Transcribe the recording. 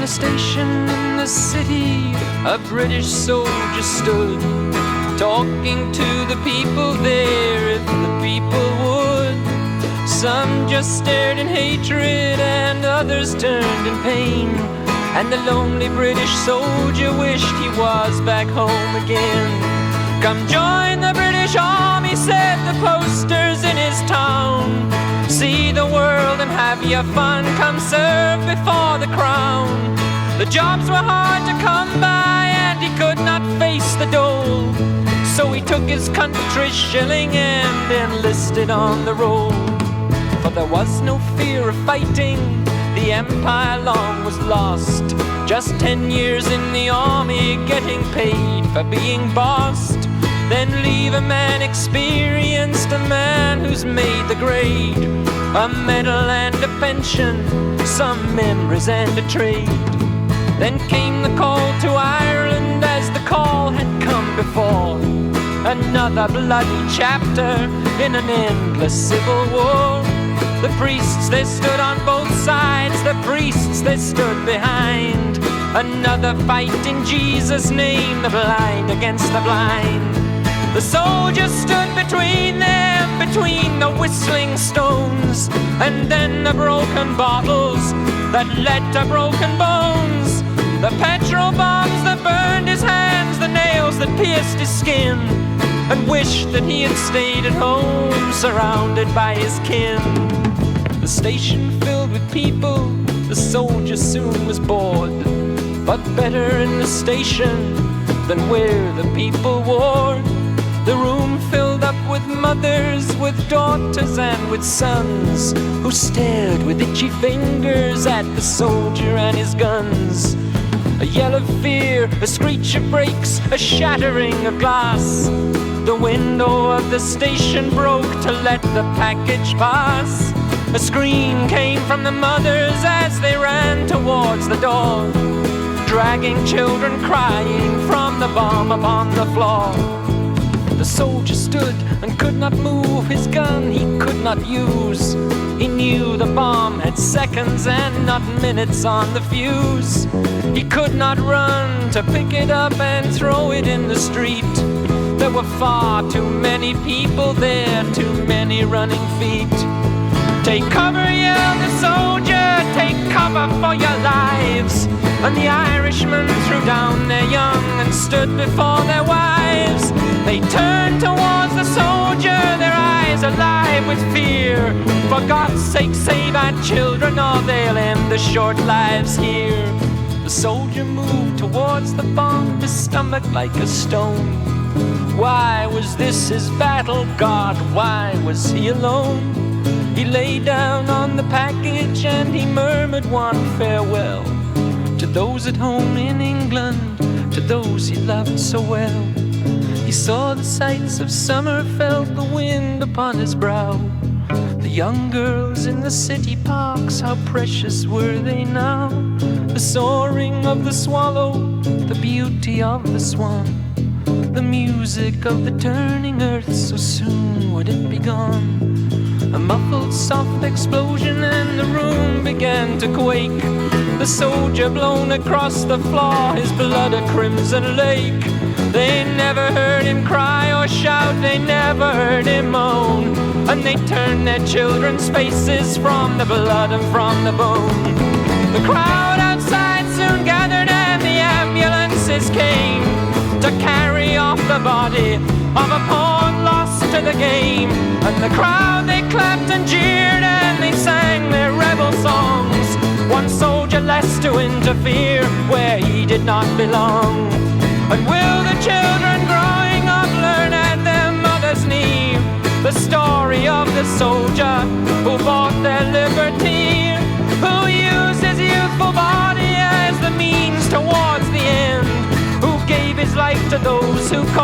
a station in the city, a British soldier stood, talking to the people there if the people would. Some just stared in hatred and others turned in pain, and the lonely British soldier wished he was back home again. Come join the British Army, said the posters in his town. See the world and have your fun, come serve before the crown. The jobs were hard to come by and he could not face the dole, so he took his country's shilling and enlisted on the roll. For there was no fear of fighting, the empire long was lost. Just 10 years in the army, getting paid for being bossed. Then leave a man experienced, a man who's made the grade, a medal and a pension, some memories and a trade. Then came the call to Ireland as the call had come before. Another bloody chapter in an endless civil war. The priests, they stood on both sides, the priests, they stood behind. Another fight in Jesus' name, the blind against the blind. The soldiers stood between them, between the whistling stones, and then the broken bottles that led to broken bones. The petrol bombs that burned his hands, the nails that pierced his skin, and wished that he had stayed at home, surrounded by his kin. The station filled with people, the soldier soon was bored, but better in the station than where the people warred. The room filled up with mothers, with daughters and with sons, who stared with itchy fingers at the soldier and his guns. A yell of fear, a screech of brakes, a shattering of glass. The window of the station broke to let the package pass. A scream came from the mothers as they ran towards the door, dragging children crying from the bomb upon the floor. The soldier stood and could not move, his gun he could not use. He knew the bomb had seconds and not minutes on the fuse. He could not run to pick it up and throw it in the street. There were far too many people there, too many running feet. Take cover, yelled the soldier, take cover for your lives. And the Irishmen threw down their young and stood before their wives. They turned towards the soldier, their eyes alive with fear. For God's sake, save our children, or they'll end the short lives here. The soldier moved towards the bomb, his stomach like a stone. Why was this his battle, God? Why was he alone? He lay down on the package and he murmured one farewell to those at home in England, to those he loved so well. He saw the sights of summer, felt the wind upon his brow. The young girls in the city parks, how precious were they now? The soaring of the swallow, the beauty of the swan, the music of the turning earth, so soon would it be gone. A muffled soft explosion and the room began to quake. The soldier blown across the floor, his blood a crimson lake. They never heard him cry or shout, they never heard him moan. And they turned their children's faces from the blood and from the bone. The crowd outside soon gathered and the ambulances came to carry off the body of a pawn lost to the game. And the crowd, they clapped and jeered and they sang their rebel songs. One soldier less to interfere where he did not belong. And will the children growing up learn at their mother's knee the story of the soldier who bought their liberty, who used his youthful body as the means towards the end, who gave his life to those who called